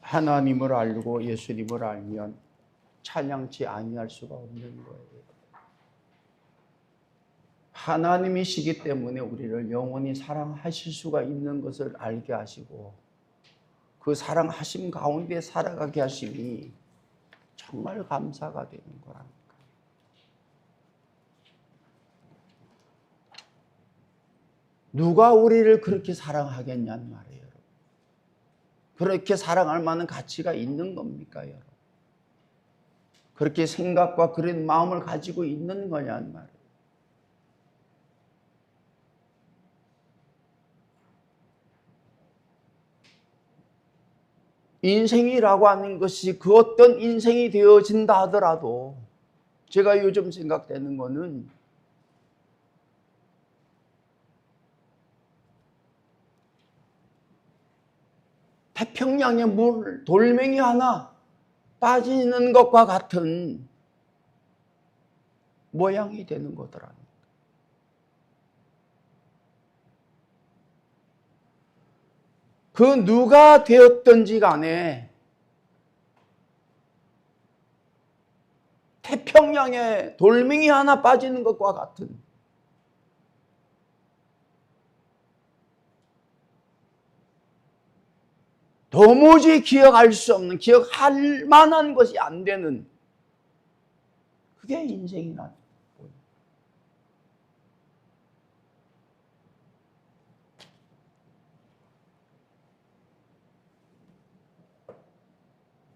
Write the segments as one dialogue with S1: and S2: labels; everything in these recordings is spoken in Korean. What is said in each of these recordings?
S1: 하나님을 알고 예수님을 알면 찬양치 아니할 수가 없는 거예요. 하나님이시기 때문에 우리를 영원히 사랑하실 수가 있는 것을 알게 하시고 그 사랑하심 가운데 살아가게 하심이 정말 감사가 되는 거랍니다. 누가 우리를 그렇게 사랑하겠냐는 말이에요. 여러분. 그렇게 사랑할 만한 가치가 있는 겁니까, 여러분? 그렇게 생각과 그런 마음을 가지고 있는 거냐는 말이에요. 인생이라고 하는 것이 그 어떤 인생이 되어진다 하더라도 제가 요즘 생각되는 거는 태평양에 물 돌멩이 하나 빠지는 것과 같은 모양이 되는 거더라고요. 그 누가 되었든지 간에 태평양에 돌멩이 하나 빠지는 것과 같은 도무지 기억할 수 없는, 기억할 만한 것이 안 되는 그게 인생이라는 거예요.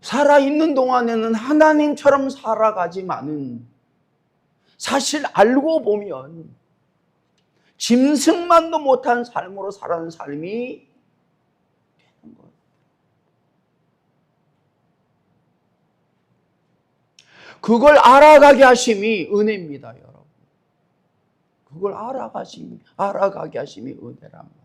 S1: 살아있는 동안에는 하나님처럼 살아가지만은 사실 알고 보면 짐승만도 못한 삶으로 살아가는 삶이 되는 거예요. 그걸 알아가게 하심이 은혜입니다, 여러분. 그걸 알아가게 하심이 은혜란 말이에요.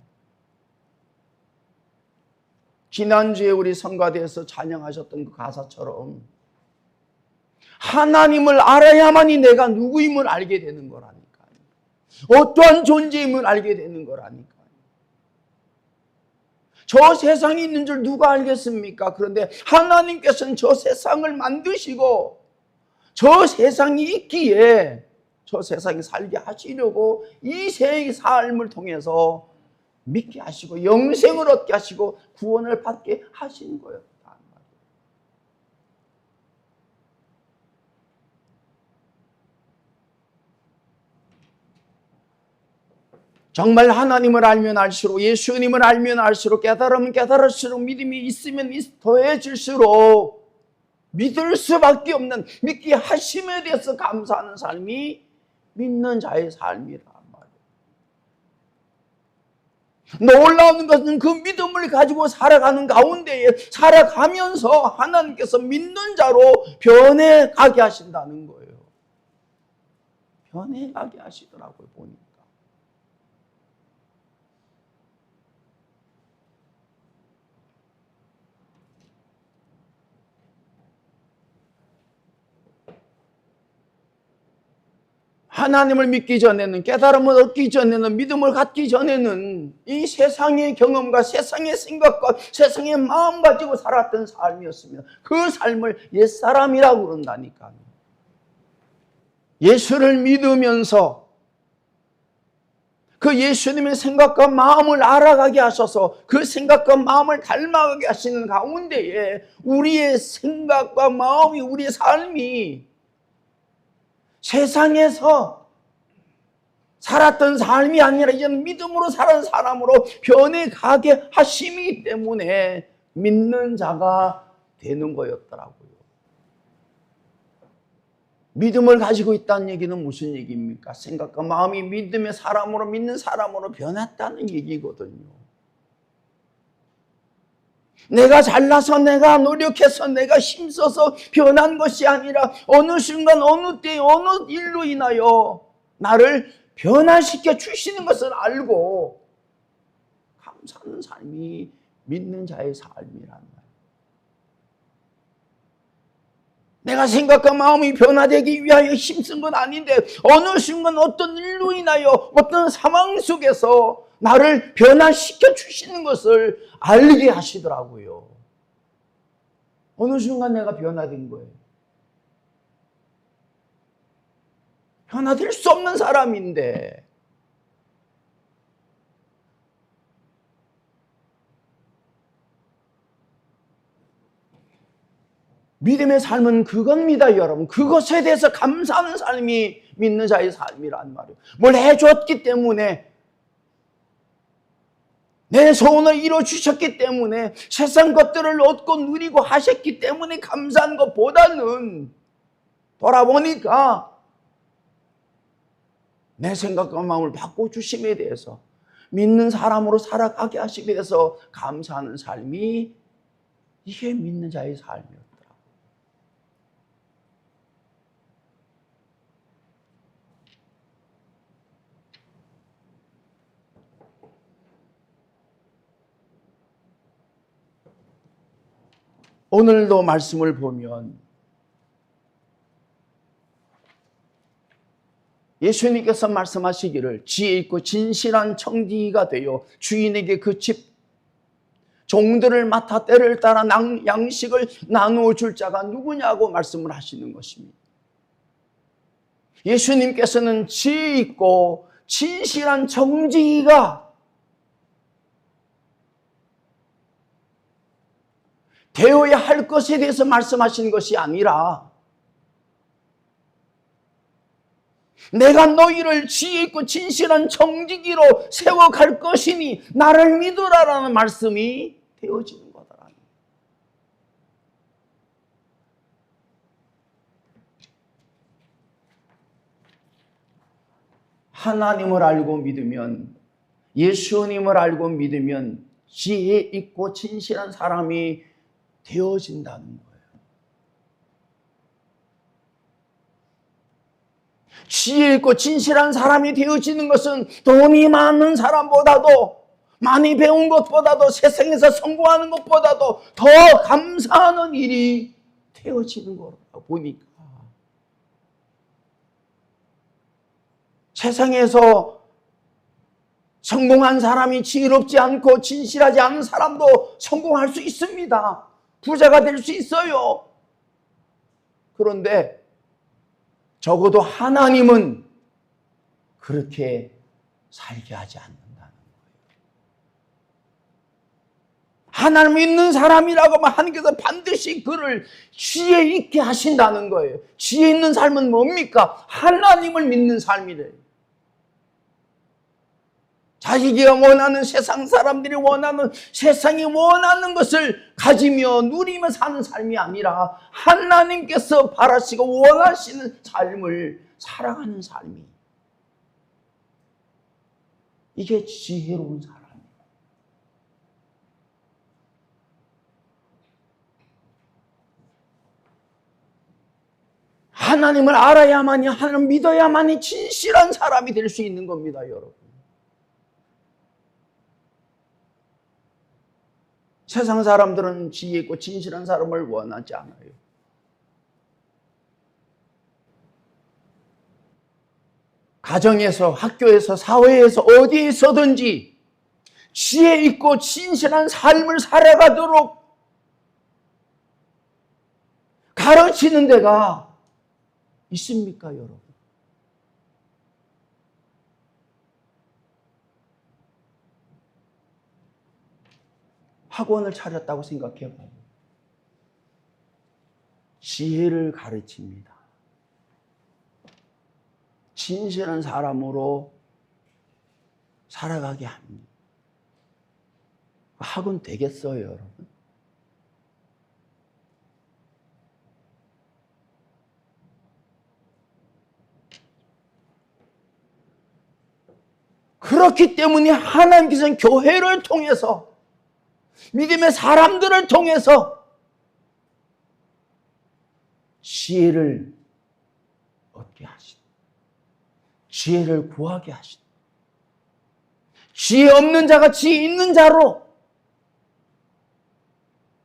S1: 지난주에 우리 성가대에서 찬양하셨던 그 가사처럼 하나님을 알아야만이 내가 누구임을 알게 되는 거라니까요. 어떠한 존재임을 알게 되는 거라니까요. 저 세상에 있는 줄 누가 알겠습니까? 그런데 하나님께서는 저 세상을 만드시고 저 세상이 있기에 저 세상에 살게 하시려고 이 세의 삶을 통해서 믿게 하시고 영생을 얻게 하시고 구원을 받게 하신 거예요. 정말 하나님을 알면 알수록 예수님을 알면 알수록 깨달으면 깨달을수록 믿음이 있으면 더해질수록 믿을 수밖에 없는 믿게 하심에 대해서 감사하는 삶이 믿는 자의 삶이라. 놀라운 것은 그 믿음을 가지고 살아가는 가운데에 살아가면서 하나님께서 믿는 자로 변해가게 하신다는 거예요. 변해가게 하시더라고요, 보니까. 하나님을 믿기 전에는, 깨달음을 얻기 전에는, 믿음을 갖기 전에는 이 세상의 경험과 세상의 생각과 세상의 마음 가지고 살았던 삶이었습니다. 그 삶을 옛사람이라고 그런다니까요. 예수를 믿으면서 그 예수님의 생각과 마음을 알아가게 하셔서 그 생각과 마음을 닮아가게 하시는 가운데에 우리의 생각과 마음이, 우리의 삶이 세상에서 살았던 삶이 아니라 이제는 믿음으로 사는 사람으로 변해가게 하심이기 때문에 믿는 자가 되는 거였더라고요. 믿음을 가지고 있다는 얘기는 무슨 얘기입니까? 생각과 마음이 믿음의 사람으로, 믿는 사람으로 변했다는 얘기거든요. 내가 잘나서, 내가 노력해서, 내가 힘써서 변한 것이 아니라 어느 순간, 어느 때, 어느 일로 인하여 나를 변화시켜 주시는 것을 알고 감사하는 삶이 믿는 자의 삶이란 말이에요. 내가 생각과 마음이 변화되기 위하여 힘쓴 건 아닌데 어느 순간 어떤 일로 인하여 어떤 상황 속에서 나를 변화시켜 주시는 것을 알게 하시더라고요. 어느 순간 내가 변화된 거예요. 변화될 수 없는 사람인데 믿음의 삶은 그겁니다, 여러분. 그것에 대해서 감사하는 삶이 믿는 자의 삶이란 말이에요. 뭘 해줬기 때문에, 내 소원을 이루어주셨기 때문에, 세상 것들을 얻고 누리고 하셨기 때문에 감사한 것보다는 돌아보니까 내 생각과 마음을 바꿔주심에 대해서, 믿는 사람으로 살아가게 하심에 대해서 감사하는 삶이, 이게 믿는 자의 삶이에요. 오늘도 말씀을 보면 예수님께서 말씀하시기를 지혜 있고 진실한 청지기가 되어 주인에게 그 집 종들을 맡아 때를 따라 양식을 나누어 줄 자가 누구냐고 말씀을 하시는 것입니다. 예수님께서는 지혜 있고 진실한 청지기가 되어야 할 것에 대해서 말씀하시는 것이 아니라, 내가 너희를 지혜 있고 진실한 청지기로 세워갈 것이니 나를 믿으라라는 말씀이 되어지는 거다. 하나님을 알고 믿으면, 예수님을 알고 믿으면 지혜 있고 진실한 사람이 되어진다는 거예요. 지혜 있고 진실한 사람이 되어지는 것은 돈이 많은 사람보다도, 많이 배운 것보다도, 세상에서 성공하는 것보다도 더 감사하는 일이 되어지는 거라고 보니까, 세상에서 성공한 사람이 지혜롭지 않고 진실하지 않은 사람도 성공할 수 있습니다. 부자가 될 수 있어요. 그런데 적어도 하나님은 그렇게 살게 하지 않는다는 거예요. 하나님 믿는 사람이라고 하면 하나님께서 반드시 그를 지혜 있게 하신다는 거예요. 지혜 있는 삶은 뭡니까? 하나님을 믿는 삶이래요. 자기가 원하는, 세상 사람들이 원하는, 세상이 원하는 것을 가지며 누리며 사는 삶이 아니라 하나님께서 바라시고 원하시는 삶을 살아가는 삶이, 이게 지혜로운 사람이에요. 하나님을 알아야만이, 하나님을 믿어야만이 진실한 사람이 될 수 있는 겁니다, 여러분. 세상 사람들은 지혜 있고 진실한 사람을 원하지 않아요. 가정에서, 학교에서, 사회에서, 어디에서든지 지혜 있고 진실한 삶을 살아가도록 가르치는 데가 있습니까, 여러분? 학원을 차렸다고 생각해봐요. 지혜를 가르칩니다. 진실한 사람으로 살아가게 합니다. 학원 되겠어요, 여러분? 그렇기 때문에 하나님께서는 교회를 통해서, 믿음의 사람들을 통해서 지혜를 얻게 하시고, 지혜를 구하게 하시고, 지혜 없는 자가 지혜 있는 자로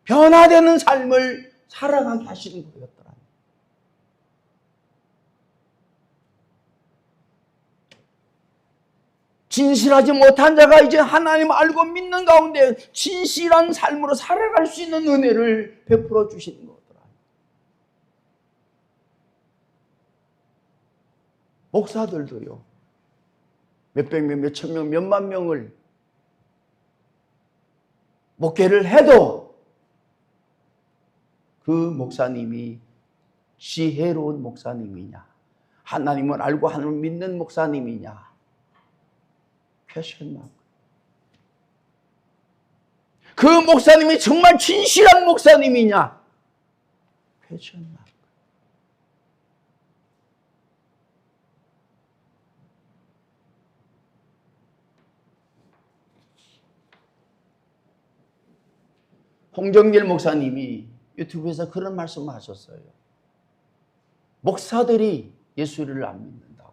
S1: 변화되는 삶을 살아가게 하시는 거였더라. 진실하지 못한 자가 이제 하나님 알고 믿는 가운데 진실한 삶으로 살아갈 수 있는 은혜를 베풀어 주시는 거더라. 목사들도요. 몇백 명, 몇천 명, 몇만 명을 목회를 해도 그 목사님이 지혜로운 목사님이냐, 하나님을 알고 하나님을 믿는 목사님이냐, 퀘스천 마크. 그 목사님이 정말 진실한 목사님이냐, 퀘스천 마크. 홍정길 목사님이 유튜브에서 그런 말씀을 하셨어요. 목사들이 예수를 안 믿는다.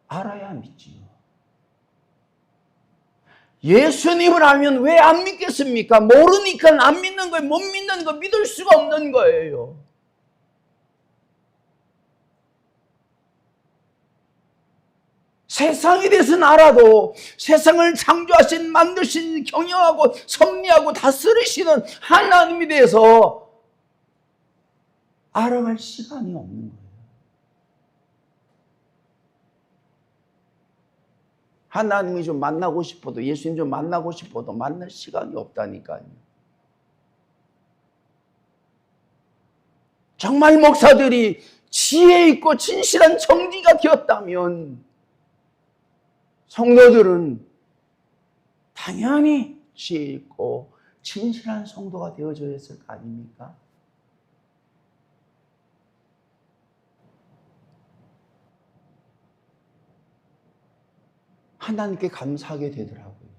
S1: 알아야 믿지요. 예수님을 알면 왜 안 믿겠습니까? 모르니까 안 믿는 거예요. 못 믿는 거, 믿을 수가 없는 거예요. 세상에 대해서는 알아도 세상을 창조하신, 만드신, 경영하고 섭리하고 다스리시는 하나님에 대해서 알아갈 시간이 없는 거예요. 하나님이 좀 만나고 싶어도, 예수님 좀 만나고 싶어도 만날 시간이 없다니까요. 정말 목사들이 지혜 있고 진실한 정직가 되었다면 성도들은 당연히 지혜 있고 진실한 성도가 되어져야 했을 거 아닙니까? 하나님께 감사하게 되더라고요.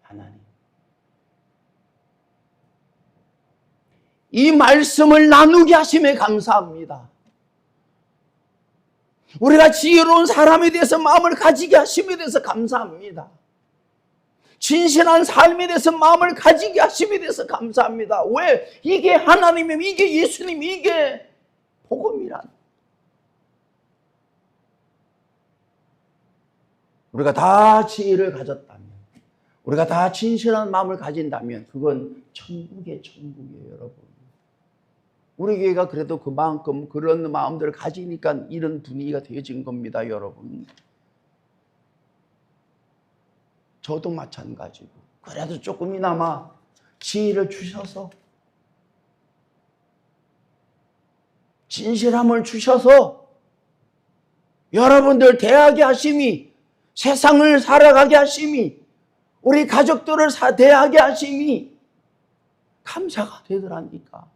S1: 하나님. 이 말씀을 나누게 하심에 감사합니다. 우리가 지혜로운 사람에 대해서 마음을 가지게 하심에 대해서 감사합니다. 진실한 삶에 대해서 마음을 가지게 하심에 대해서 감사합니다. 왜? 이게 하나님이면, 이게 예수님, 이게 복음이란. 우리가 다 지혜를 가졌다면, 우리가 다 진실한 마음을 가진다면 그건 천국이에요, 여러분. 우리 교회가 그래도 그만큼 그런 마음들을 가지니까 이런 분위기가 되어진 겁니다, 여러분. 저도 마찬가지고. 그래도 조금이나마 지혜를 주셔서, 진실함을 주셔서 여러분들 대하게 하심이, 세상을 살아가게 하심이, 우리 가족들을 대하게 하심이 감사가 되더라니까.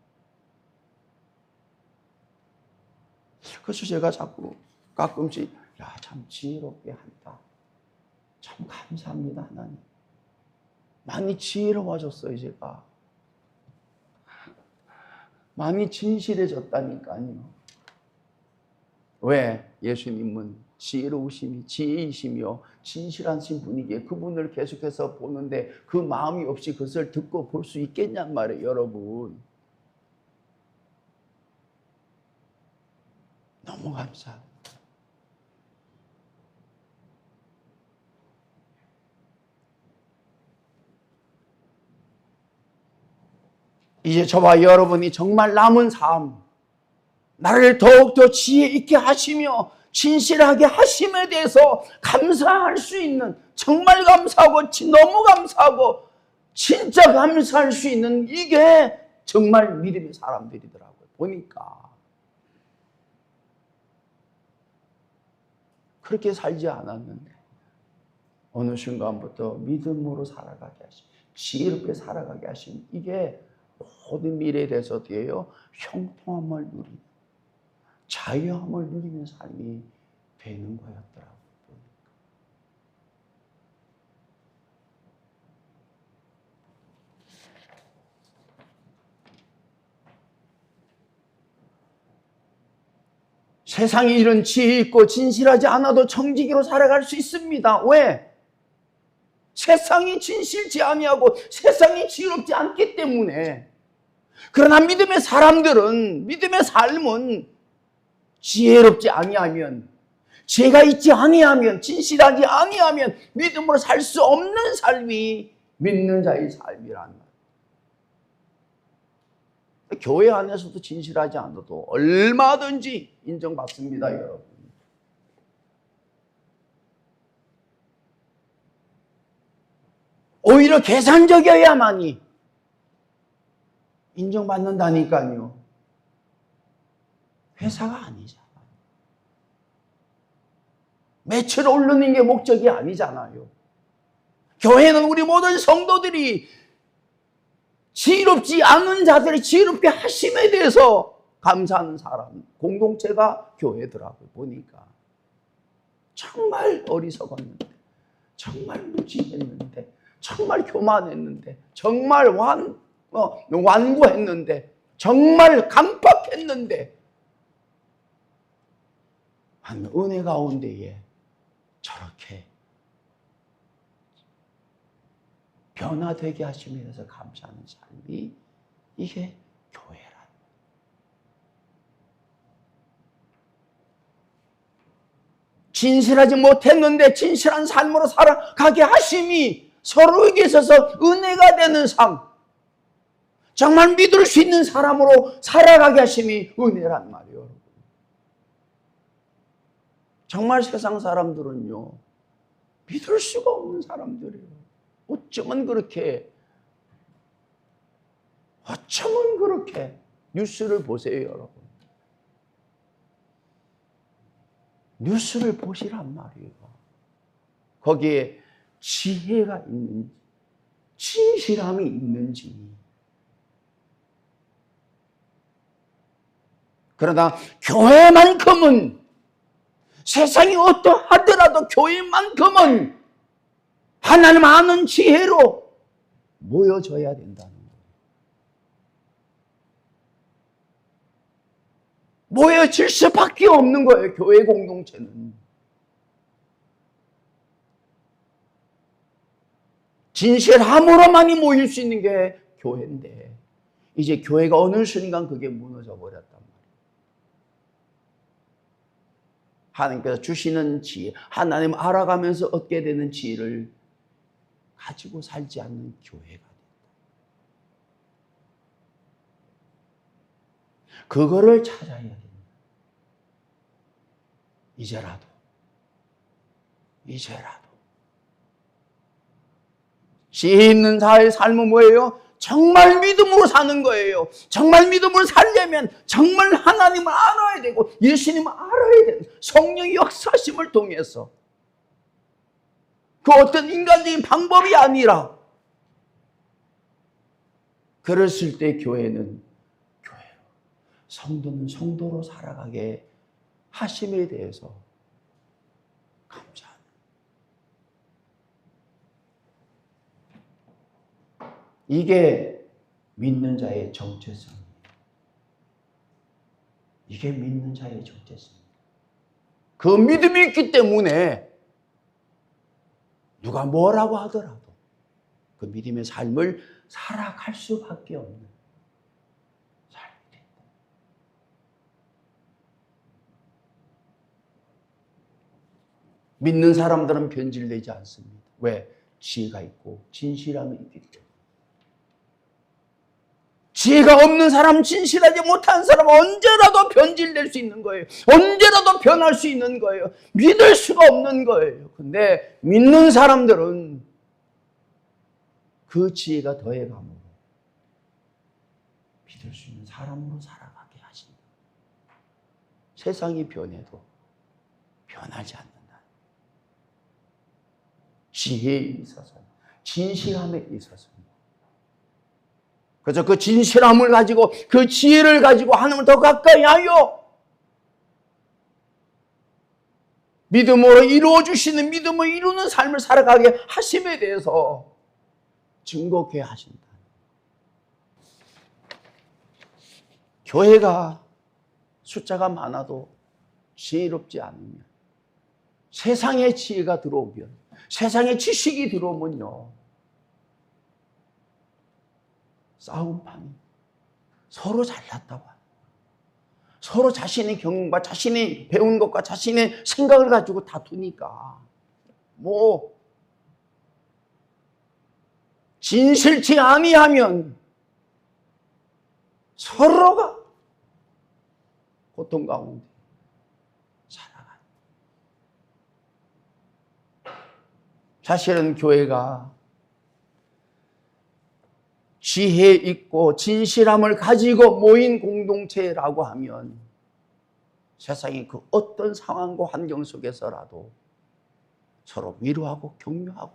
S1: 그래서 제가 자꾸 가끔씩 참 지혜롭게 한다. 참 감사합니다, 하나님. 많이 지혜로워졌어요, 제가. 많이 진실해졌다니까요. 왜? 예수님은 지혜로우심이, 지혜이시며 진실하신 분이기에 그분을 계속해서 보는데 그 마음이 없이 그것을 듣고 볼 수 있겠냔 말이에요, 여러분. 너무 감사합니다. 이제 저와 여러분이 정말 남은 삶, 나를 더욱더 지혜 있게 하시며 진실하게 하심에 대해서 감사할 수 있는, 정말 감사하고 너무 감사하고 진짜 감사할 수 있는, 이게 정말 믿음의 사람들이더라고요. 보니까 그렇게 살지 않았는데 어느 순간부터 믿음으로 살아가게 하심, 지혜롭게 살아가게 하심, 이게 모든 미래에 대해서 어떻게요? 형통함을 누리는, 자유함을 누리는 삶이 되는 거였더라고요. 세상에 이런 지혜 있고 진실하지 않아도 정직으로 살아갈 수 있습니다. 왜? 세상이 진실지 아니하고 세상이 지혜롭지 않기 때문에. 그러나 믿음의 사람들은, 믿음의 삶은 지혜롭지 아니하면, 죄가 있지 아니하면, 진실하지 아니하면 믿음으로 살 수 없는 삶이 믿는 자의 삶이란 말이에요. 교회 안에서도 진실하지 않아도 얼마든지 인정받습니다, 여러분. 오히려 계산적이어야만이 인정받는다니까요. 회사가 아니잖아요. 매출 오르는 게 목적이 아니잖아요. 교회는 우리 모든 성도들이 지혜롭지 않은 자들이 지혜롭게 하심에 대해서 감사하는 사람, 공동체가 교회더라고요. 보니까 정말 어리석었는데, 정말 무지했는데, 정말 교만했는데, 정말 완고했는데, 정말 강팍했는데, 한 은혜 가운데에 저렇게 변화되게 하심에 대해서 감사하는 삶이, 이게 교회란. 진실하지 못했는데 진실한 삶으로 살아가게 하심이 서로에게 있어서 은혜가 되는 삶, 정말 믿을 수 있는 사람으로 살아가게 하심이 은혜란 말이에요, 여러분. 정말 세상 사람들은요, 믿을 수가 없는 사람들이에요. 어쩌면 그렇게 뉴스를 보세요, 여러분. 뉴스를 보시란 말이에요. 거기에 지혜가 있는지, 진실함이 있는지. 그러나 교회만큼은, 세상이 어떠하더라도 교회만큼은 하나님 아는 지혜로 모여져야 된다는 거예요. 모여질 수밖에 없는 거예요, 교회 공동체는. 진실함으로만이 모일 수 있는 게 교회인데, 이제 교회가 어느 순간 그게 무너져 버렸단 말이에요. 하나님께서 주시는 지혜, 하나님 알아가면서 얻게 되는 지혜를 가지고 살지 않는 교회가 된다. 그거를 찾아야 됩니다. 이제라도 지혜 있는 자의 삶은 뭐예요? 정말 믿음으로 사는 거예요. 정말 믿음으로 살려면 정말 하나님을 알아야 되고 예수님을 알아야 되는, 성령의 역사심을 통해서, 그 어떤 인간적인 방법이 아니라, 그랬을 때 교회는 교회로, 성도는 성도로 살아가게 하심에 대해서 감사합니다. 이게 믿는 자의 정체성이에요. 이게 믿는 자의 정체성이에요. 그 믿음이 있기 때문에 누가 뭐라고 하더라도 그 믿음의 삶을 살아갈 수밖에 없는 삶이 된다. 믿는 사람들은 변질되지 않습니다. 왜? 지혜가 있고 진실함이 있기 때문에. 지혜가 없는 사람, 진실하지 못한 사람은 언제라도 변질될 수 있는 거예요. 언제라도 변할 수 있는 거예요. 믿을 수가 없는 거예요. 근데 믿는 사람들은 그 지혜가 더해감으로 믿을 수 있는 사람으로 살아가게 하신다. 세상이 변해도 변하지 않는다. 지혜에 있어서, 진실함에 있어서. 그래서 그 진실함을 가지고, 그 지혜를 가지고 하나님을 더 가까이 하여 믿음으로 이루어주시는, 믿음을 이루는 삶을 살아가게 하심에 대해서 증거케 하신다. 교회가 숫자가 많아도 지혜롭지 않으면, 세상의 지혜가 들어오면, 세상의 지식이 들어오면요, 싸움판이 서로 잘났다고, 서로 자신의 경험과 자신이 배운 것과 자신의 생각을 가지고 다투니까 뭐 진실치 아니하면 서로가 고통 가운데 살아가는. 사실은 교회가 지혜 있고 진실함을 가지고 모인 공동체라고 하면 세상의 그 어떤 상황과 환경 속에서라도 서로 위로하고 격려하고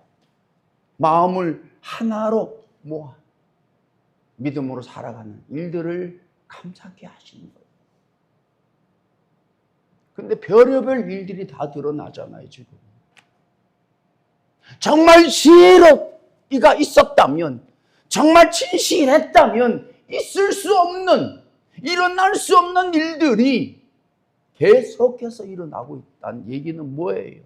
S1: 마음을 하나로 모아 믿음으로 살아가는 일들을 감사하게 하시는 거예요. 근데 별의별 일들이 다 드러나잖아요, 지금. 정말 지혜롭이가 있었다면, 정말 진실했다면 있을 수 없는, 일어날 수 없는 일들이 계속해서 일어나고 있다는 얘기는 뭐예요?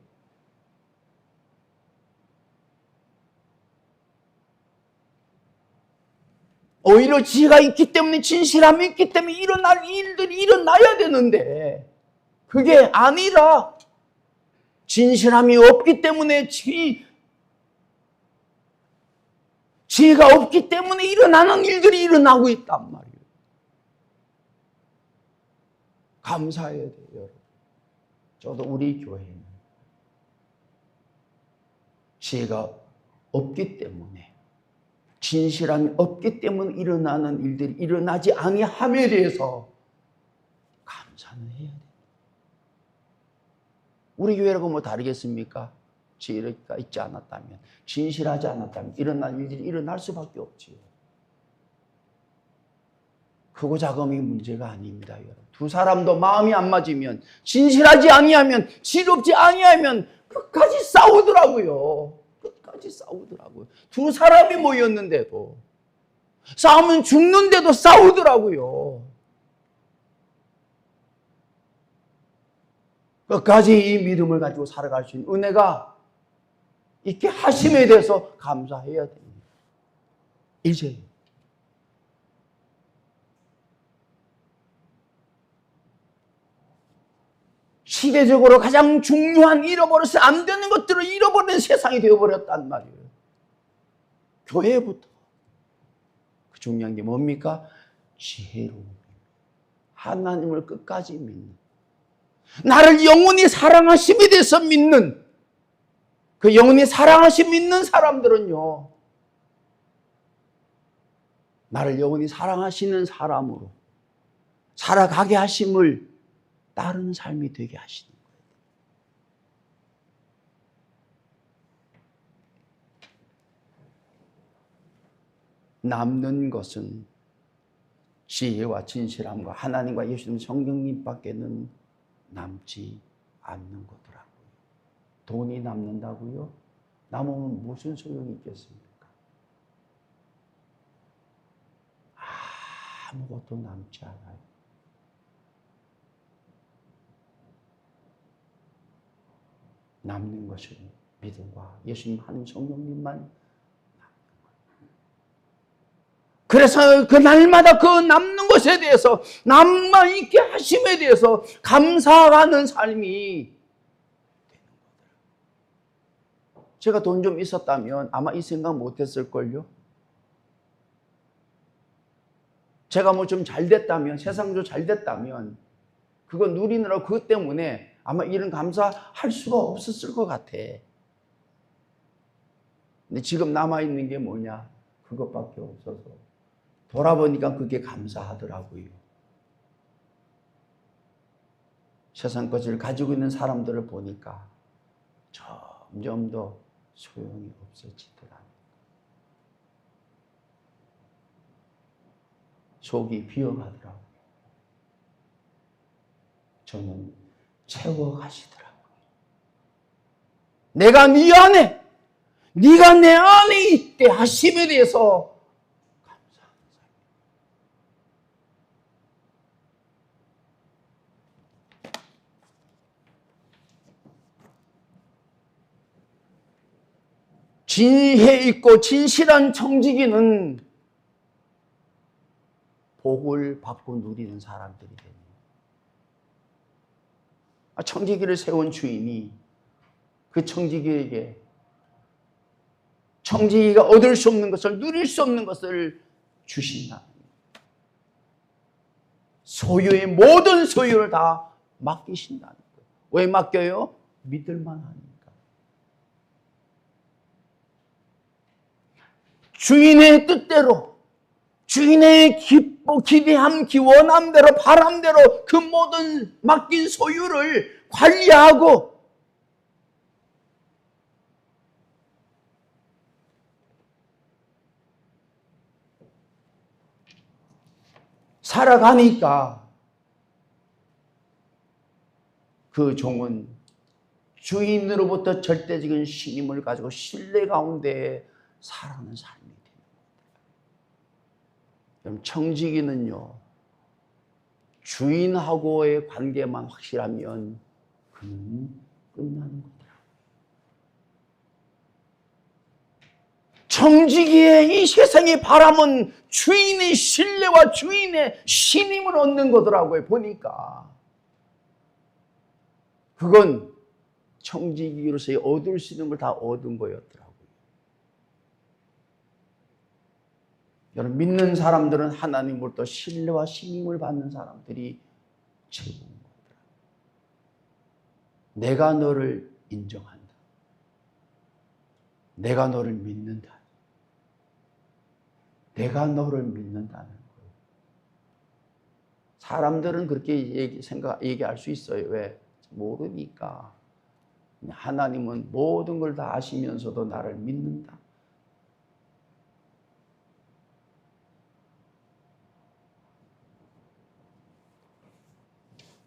S1: 오히려 지혜가 있기 때문에, 진실함이 있기 때문에 일어날 일들이 일어나야 되는데 그게 아니라 진실함이 없기 때문에 지혜가 없기 때문에 일어나는 일들이 일어나고 있단 말이에요. 감사해야 돼요, 여러분. 저도 우리 교회는 지혜가 없기 때문에, 진실함이 없기 때문에 일어나는 일들이 일어나지 아니함에 대해서 감사는 해야 돼요. 우리 교회라고 뭐 다르겠습니까? 지혜가 있지 않았다면, 진실하지 않았다면 일어날 일들이 일어날 수밖에 없지요. 크고 작음이 문제가 아닙니다, 여러분. 두 사람도 마음이 안 맞으면, 진실하지 아니하면, 지혜롭지 아니하면 끝까지 싸우더라고요. 끝까지 싸우더라고요. 두 사람이 모였는데도, 싸우면 죽는데도 싸우더라고요. 끝까지 이 믿음을 가지고 살아갈 수 있는 은혜가 있게 하심에 대해서 감사해야 됩니다. 이제 시대적으로 가장 중요한 잃어버려서 안 되는 것들을 잃어버리는 세상이 되어버렸단 말이에요. 교회부터. 그 중요한 게 뭡니까? 지혜로움. 하나님을 끝까지 믿는. 나를 영원히 사랑하심에 대해서 믿는, 그 영원히 사랑하심 믿는 사람들은요, 나를 영원히 사랑하시는 사람으로 살아가게 하심을 따르는 삶이 되게 하시는 거예요. 남는 것은 지혜와 진실함과 하나님과 예수님 성령님밖에는 남지 않는 거더라고요. 돈이 남는다고요? 남으면 무슨 소용이 있겠습니까? 아무것도 남지 않아요. 남는 것은 믿음과 예수님 하는 성령님만 남는 거예요. 그래서 그 날마다 그 남는 것에 대해서, 남아 있게 하심에 대해서 감사하는 삶이 되는 거예요. 제가 돈 좀 있었다면 아마 이 생각 못했을걸요. 제가 뭐 좀 잘 됐다면, 세상도 잘 됐다면 그거 누리느라 그것 때문에 아마 이런 감사할 수가 없었을 것 같아. 근데 지금 남아있는 게 뭐냐? 그것밖에 없어서 돌아보니까 그게 감사하더라고요. 세상 것을 가지고 있는 사람들을 보니까 점점 더 소용이 없어지더라고요. 속이 비어가더라고요. 저는 채워가시더라고요. 내가 네 안에, 네가 내 안에 있대 하심에 대해서 감사합니다. 지혜 있고 진실한 청지기는 복을 받고 누리는 사람들이 됩니다. 청지기를 세운 주인이 그 청지기에게 청지기가 얻을 수 없는 것을, 누릴 수 없는 것을 주신다. 소유의 모든 소유를 다 맡기신다는 거예요. 왜 맡겨요? 믿을만 하니까. 주인의 뜻대로, 주인의 기대함, 원함대로, 바람대로 그 모든 맡긴 소유를 관리하고 살아가니까 그 종은 주인으로부터 절대적인 신임을 가지고 신뢰 가운데 살아가는 삶이 됩니다. 그럼 청지기는요, 주인하고의 관계만 확실하면 그는 끝나는 거다. 청지기의 이 세상의 바람은 주인의 신뢰와 주인의 신임을 얻는 거더라고요. 보니까 그건 청지기로서 얻을 수 있는 걸 다 얻은 거였더라고요. 여러분, 믿는 사람들은 하나님으로부터 신뢰와 신임을 받는 사람들이 최고인 거더라고요. 내가 너를 인정한다. 내가 너를 믿는다. 내가 너를 믿는다는 거예요. 사람들은 그렇게 얘기할 수 있어요. 왜? 모르니까. 하나님은 모든 걸 다 아시면서도 나를 믿는다.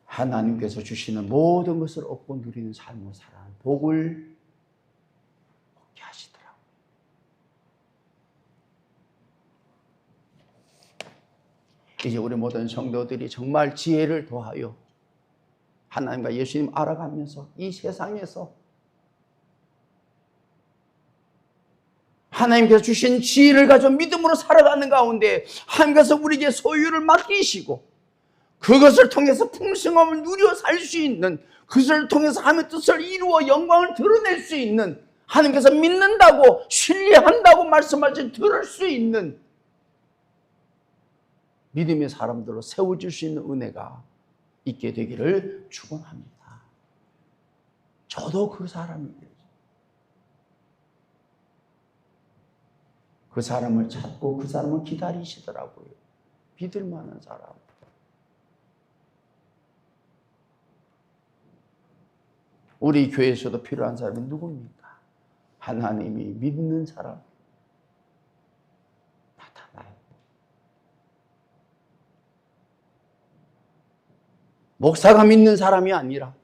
S1: 하나님께서 주시는 모든 것을 얻고 누리는 삶을 살아가는 복을 얻게 하시더라고요. 이제 우리 모든 성도들이 정말 지혜를 더하여 하나님과 예수님 알아가면서 이 세상에서 하나님께서 주신 지혜를 가지고 믿음으로 살아가는 가운데 하나님께서 우리에게 소유를 맡기시고 그것을 통해서 풍성함을 누려 살 수 있는, 그것을 통해서 하나님의 뜻을 이루어 영광을 드러낼 수 있는, 하나님께서 믿는다고 신뢰한다고 말씀하신 들을 수 있는 믿음의 사람들로 세워질 수 있는 은혜가 있게 되기를 축원합니다. 저도 그 사람이에요. 그 사람을 찾고 그 사람을 기다리시더라고요. 믿을 만한 사람. 우리 교회에서도 필요한 사람이 누굽니까? 하나님이 믿는 사람 나타나요. 목사가 믿는 사람이 아니라,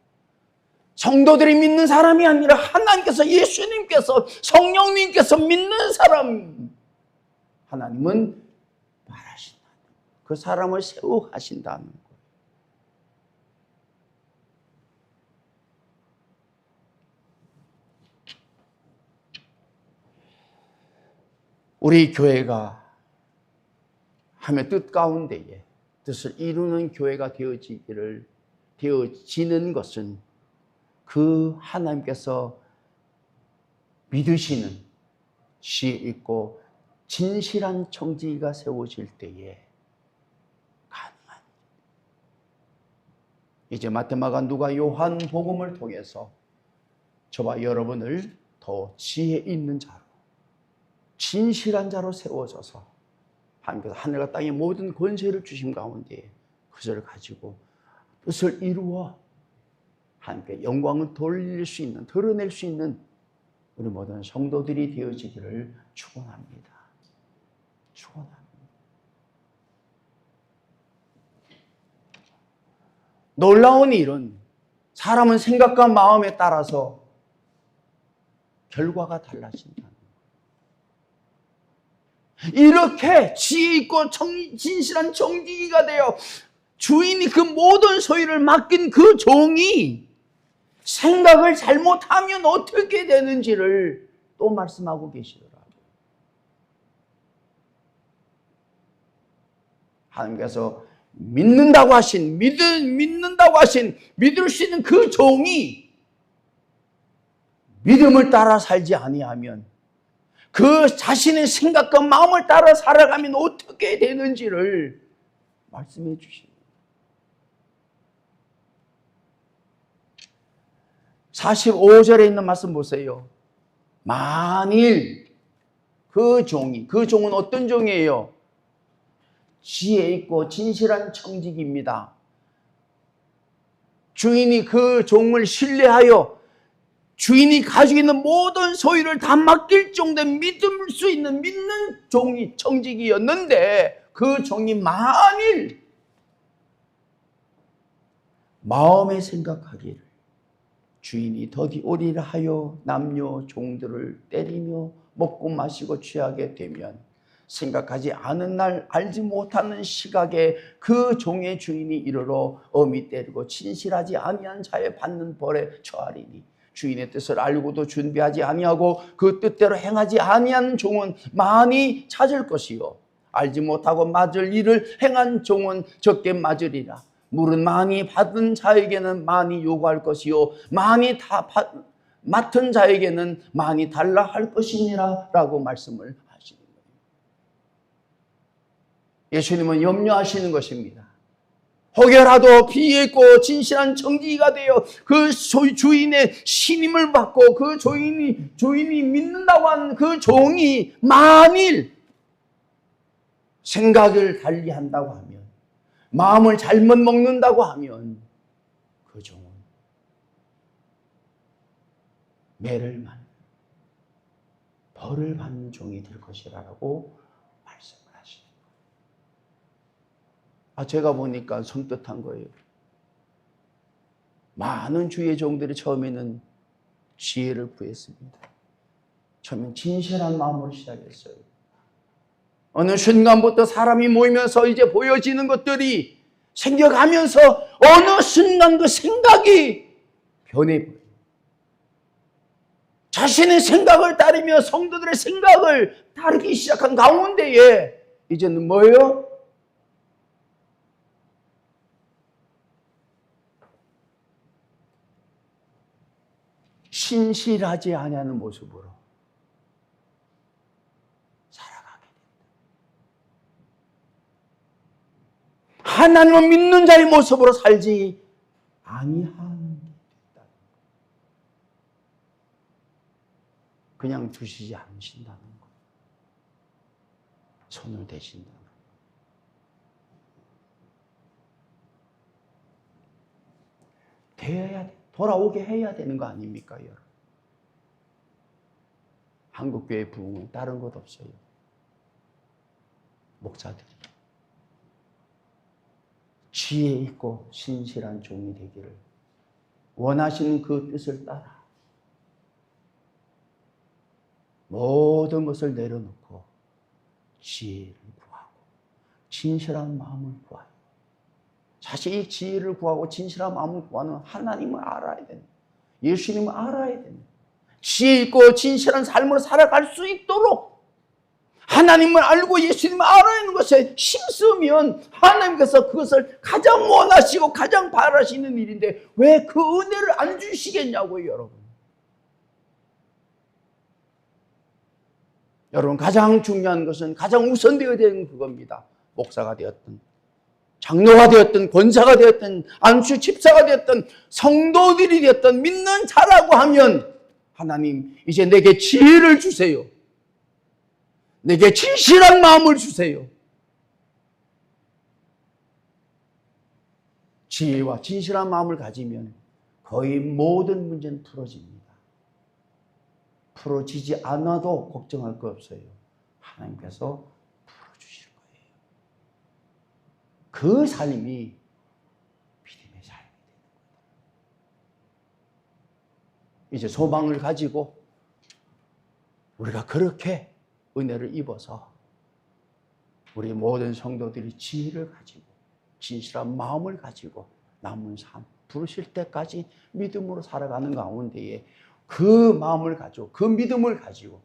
S1: 성도들이 믿는 사람이 아니라 하나님께서, 예수님께서, 성령님께서 믿는 사람, 하나님은 말하신다. 그 사람을 세워가신다는 거예요. 우리 교회가 하나님의 뜻 가운데에 뜻을 이루는 교회가 되어지는 것은 그 하나님께서 믿으시는 지혜 있고 진실한 청지기가 세워질 때에 가능한. 이제 마태마가 누가 요한 복음을 통해서 저와 여러분을 더 지혜 있는 자로, 진실한 자로 세워져서 하나님께서 하늘과 땅의 모든 권세를 주신 가운데 그것을 가지고 뜻을 이루어 하나님께 영광을 돌릴 수 있는, 드러낼 수 있는 우리 모든 성도들이 되어지기를 축원합니다. 축원합니다. 놀라운 일은 사람은 생각과 마음에 따라서 결과가 달라진다. 이렇게 지혜 있고 진실한 청지기가 되어 주인이 그 모든 소유를 맡긴 그 종이 생각을 잘못하면 어떻게 되는지를 또 말씀하고 계시더라고요. 하나님께서 믿는다고 하신, 믿는다고 하신, 믿을 수 있는 그 종이 믿음을 따라 살지 아니하면, 그 자신의 생각과 마음을 따라 살아가면 어떻게 되는지를 말씀해 주십니다. 45절에 있는 말씀 보세요. 만일 그 종은 어떤 종이에요? 지혜 있고 진실한 청직입니다. 주인이 그 종을 신뢰하여 주인이 가지고 있는 모든 소유를 다 맡길 정도의 믿을 수 있는 믿는 종이 청직이었는데, 그 종이 만일 마음에 생각하기를 주인이 더디 오리라 하여 남녀 종들을 때리며 먹고 마시고 취하게 되면, 생각하지 않은 날 알지 못하는 시각에 그 종의 주인이 이르러 엄히 때리고 진실하지 아니한 자의 받는 벌에 처하리니, 주인의 뜻을 알고도 준비하지 아니하고 그 뜻대로 행하지 아니한 종은 많이 찾을 것이요, 알지 못하고 맞을 일을 행한 종은 적게 맞으리라. 물은 많이 받은 자에게는 많이 요구할 것이요, 많이 맡은 자에게는 많이 달라 할 것이니라 라고 말씀을 하시는 거예요. 예수님은 염려하시는 것입니다. 혹여라도 비있고 진실한 청지기가 되어 그 주인의 신임을 받고 그 주인이 믿는다고 한 그 종이 만일 생각을 달리한다고 하면, 마음을 잘못 먹는다고 하면, 그 종은 매를 맞는, 벌을 받는 종이 될 것이라고 말씀을 하시는 거예요. 제가 보니까 섬뜩한 거예요. 많은 주의 종들이 처음에는 지혜를 구했습니다. 처음엔 진실한 마음으로 시작했어요. 어느 순간부터 사람이 모이면서 이제 보여지는 것들이 생겨가면서 어느 순간 그 생각이 변해버려요. 자신의 생각을 따르며 성도들의 생각을 따르기 시작한 가운데에 이제는 뭐예요? 신실하지 아니하는 모습으로 살아가게 된다. 하나님을 믿는 자의 모습으로 살지 아니하는 게 됐다. 그냥 두시지 않으신다는 것, 손을 대신다는 것. 되어야 돼. 돌아오게 해야 되는 거 아닙니까, 여러분? 한국교회 부흥은 다른 것 없어요. 목사들이 지혜 있고 신실한 종이 되기를 원하시는 그 뜻을 따라 모든 것을 내려놓고 지혜를 구하고 진실한 마음을 구하요. 자신이 지혜를 구하고 진실한 마음을 구하는 하나님을 알아야 됩니다. 예수님을 알아야 됩니다. 지혜 있고 진실한 삶으로 살아갈 수 있도록 하나님을 알고 예수님을 알아내는 것에 힘쓰면 하나님께서 그것을 가장 원하시고 가장 바라시는 일인데 왜 그 은혜를 안 주시겠냐고요, 여러분. 여러분, 가장 중요한 것은, 가장 우선되어야 되는 그겁니다. 목사가 되었든 장로가 되었든 권사가 되었든 안수 집사가 되었든 성도들이 되었든 믿는 자라고 하면, 하나님 이제 내게 지혜를 주세요. 내게 진실한 마음을 주세요. 지혜와 진실한 마음을 가지면 거의 모든 문제는 풀어집니다. 풀어지지 않아도 걱정할 거 없어요. 하나님께서 풀어주실 거예요. 그 삶이 믿음의 삶이 되는 거예요. 이제 소망을 가지고 우리가 그렇게 은혜를 입어서 우리 모든 성도들이 지혜를 가지고 진실한 마음을 가지고 남은 삶 부르실 때까지 믿음으로 살아가는 가운데에 그 마음을 가지고 그 믿음을 가지고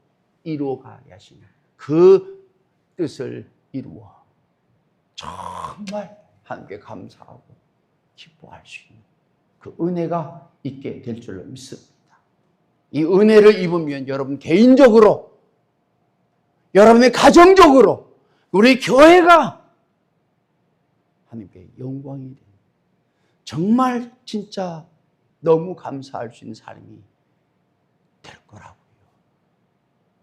S1: 이루어가야 하시는 그 뜻을 이루어 정말 하나님께 감사하고 기뻐할 수 있는 그 은혜가 있게 될 줄로 믿습니다. 이 은혜를 입으면 여러분 개인적으로, 여러분의 가정적으로, 우리 교회가 하나님께 영광이 됩니다. 정말 진짜 너무 감사할 수 있는 삶이 될 거라고요.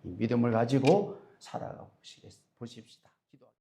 S1: 이 믿음을 가지고 살아가 보십시다.